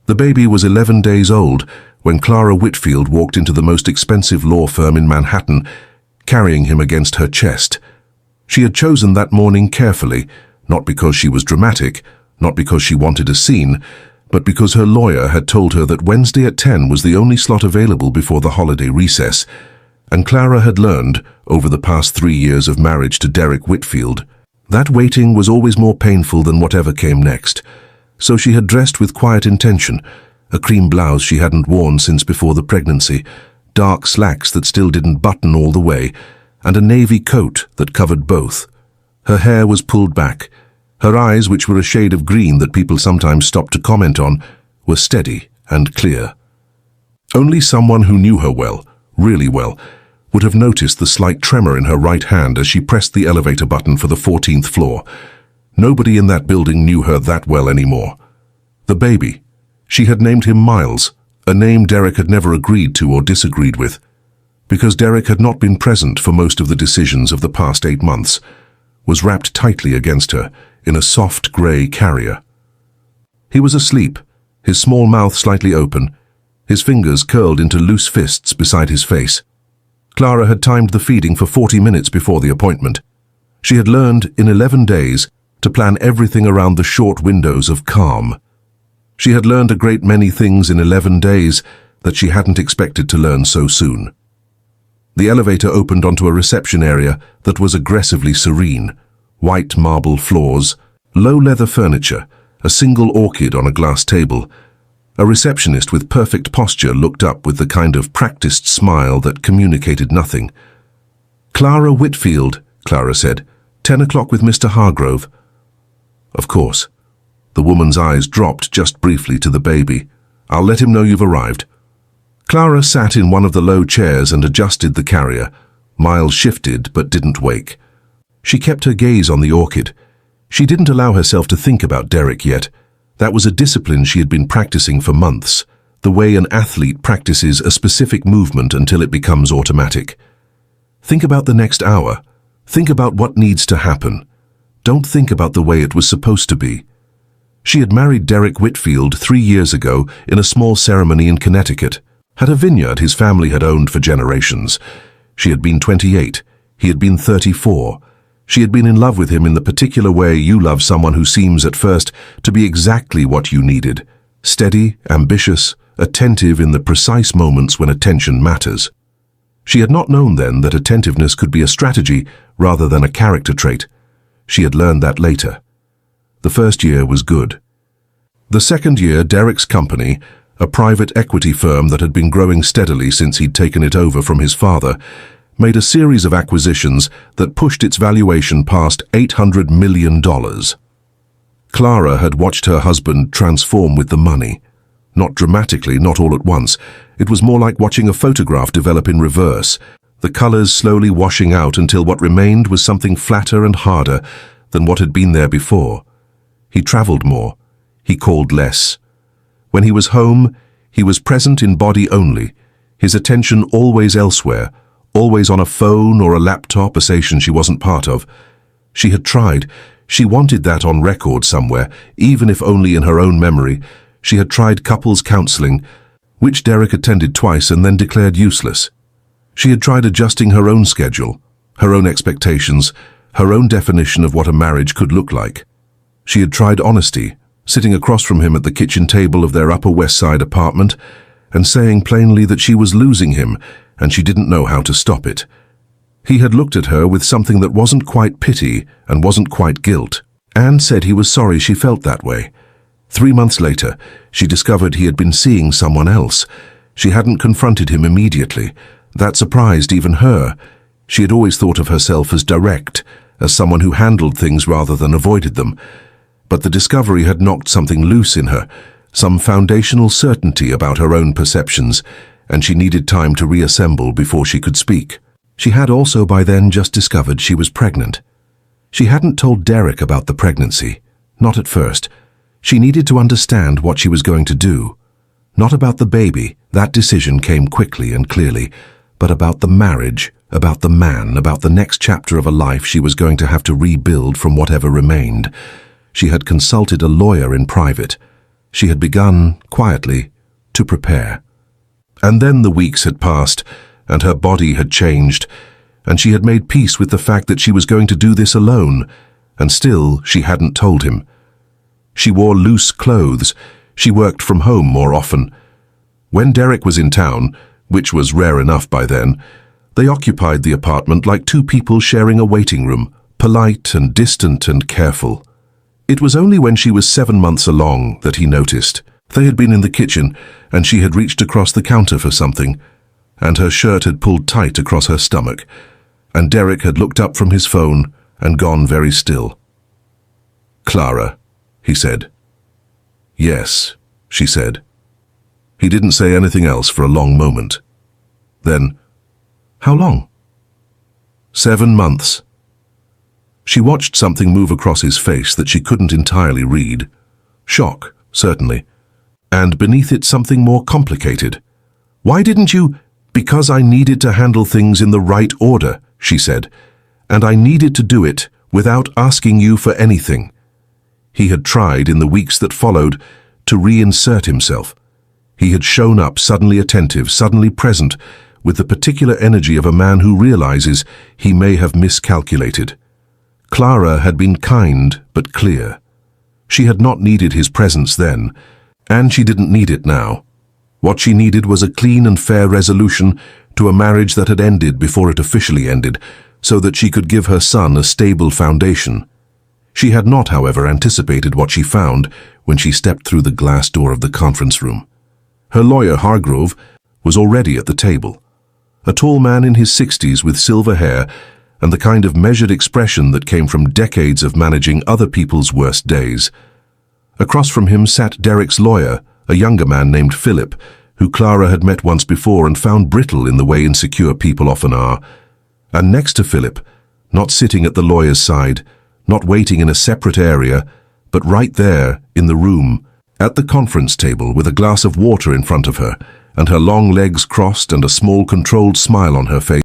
The baby was 11 days old when Clara Whitfield walked into the most expensive law firm in Manhattan, carrying him against her chest. She had chosen that morning carefully, not because she was dramatic, not because she wanted a scene, but because her lawyer had told her that Wednesday at 10 was the only slot available before the holiday recess, and Clara had learned, over the past 3 years of marriage to Derek Whitfield, that waiting was always more painful than whatever came next. So she had dressed with quiet intention, a cream blouse she hadn't worn since before the pregnancy, dark slacks that still didn't button all the way, and a navy coat that covered both. Her hair was pulled back. Her eyes, which were a shade of green that people sometimes stopped to comment on, were steady and clear. Only someone who knew her well, really well, would have noticed the slight tremor in her right hand as she pressed the elevator button for the 14th floor. Nobody in that building knew her that well anymore. The baby. She had named him Miles, a name Derek had never agreed to or disagreed with, because Derek had not been present for most of the decisions of the past 8 months, was wrapped tightly against her in a soft grey carrier. He was asleep, his small mouth slightly open, his fingers curled into loose fists beside his face. Clara had timed the feeding for 40 minutes before the appointment. She had learned in 11 days to plan everything around the short windows of calm. She had learned a great many things in 11 days that she hadn't expected to learn so soon. The elevator opened onto a reception area that was aggressively serene. White marble floors, low leather furniture, a single orchid on a glass table. A receptionist with perfect posture looked up with the kind of practiced smile that communicated nothing. "Clara Whitfield," Clara said. "10 o'clock with Mr. Hargrove." Of course. The woman's eyes dropped just briefly to the baby. "I'll let him know you've arrived." Clara sat in one of the low chairs and adjusted the carrier. Miles shifted but didn't wake. She kept her gaze on the orchid. She didn't allow herself to think about Derek yet. That was a discipline she had been practicing for months, the way an athlete practices a specific movement until it becomes automatic. Think about the next hour. Think about what needs to happen. Don't think about the way it was supposed to be. She had married Derek Whitfield 3 years ago in a small ceremony in Connecticut, had a vineyard his family had owned for generations. She had been 28. He had been 34. She had been in love with him in the particular way you love someone who seems at first to be exactly what you needed. Steady, ambitious, attentive in the precise moments when attention matters. She had not known then that attentiveness could be a strategy rather than a character trait. She had learned that later. The first year was good. The second year, Derek's company, a private equity firm that had been growing steadily since he'd taken it over from his father, made a series of acquisitions that pushed its valuation past $800 million. Clara had watched her husband transform with the money. Not dramatically, not all at once. It was more like watching a photograph develop in reverse, the colors slowly washing out until what remained was something flatter and harder than what had been there before. He traveled more. He called less. When he was home, he was present in body only, his attention always elsewhere, always on a phone or a laptop, a station she wasn't part of. She had tried. She wanted that on record somewhere, even if only in her own memory. She had tried couples counseling, which Derek attended twice and then declared useless. She had tried adjusting her own schedule, her own expectations, her own definition of what a marriage could look like. She had tried honesty, sitting across from him at the kitchen table of their Upper West Side apartment and saying plainly that she was losing him and she didn't know how to stop it. He had looked at her with something that wasn't quite pity and wasn't quite guilt, and said he was sorry she felt that way. 3 months later, she discovered he had been seeing someone else. She hadn't confronted him immediately. That surprised even her. She had always thought of herself as direct, as someone who handled things rather than avoided them. But the discovery had knocked something loose in her, some foundational certainty about her own perceptions, and she needed time to reassemble before she could speak. She had also by then just discovered she was pregnant. She hadn't told Derek about the pregnancy, not at first. She needed to understand what she was going to do. Not about the baby, that decision came quickly and clearly, but about the marriage, about the man, about the next chapter of a life she was going to have to rebuild from whatever remained. She had consulted a lawyer in private. She had begun, quietly, to prepare. And then the weeks had passed, and her body had changed, and she had made peace with the fact that she was going to do this alone, and still she hadn't told him. She wore loose clothes. She worked from home more often. When Derek was in town, which was rare enough by then, they occupied the apartment like two people sharing a waiting room, polite and distant and careful. It was only when she was 7 months along that he noticed. They had been in the kitchen, and she had reached across the counter for something, and her shirt had pulled tight across her stomach, and Derek had looked up from his phone and gone very still. "Clara," he said. "Yes," she said. He didn't say anything else for a long moment. Then, "How long?" 7 months. She watched something move across his face that she couldn't entirely read. Shock, certainly. And beneath it something more complicated. "Why didn't you—" "Because I needed to handle things in the right order," she said, "and I needed to do it without asking you for anything." He had tried, in the weeks that followed, to reinsert himself. He had shown up suddenly attentive, suddenly present, with the particular energy of a man who realizes he may have miscalculated. Clara had been kind but clear. She had not needed his presence then, and she didn't need it now. What she needed was a clean and fair resolution to a marriage that had ended before it officially ended, so that she could give her son a stable foundation. She had not, however, anticipated what she found when she stepped through the glass door of the conference room. Her lawyer, Hargrove, was already at the table. A tall man in his 60s with silver hair and the kind of measured expression that came from decades of managing other people's worst days. Across from him sat Derek's lawyer, a younger man named Philip, who Clara had met once before and found brittle in the way insecure people often are. And next to Philip, not sitting at the lawyer's side, not waiting in a separate area, but right there, in the room, at the conference table with a glass of water in front of her, and her long legs crossed and a small controlled smile on her face,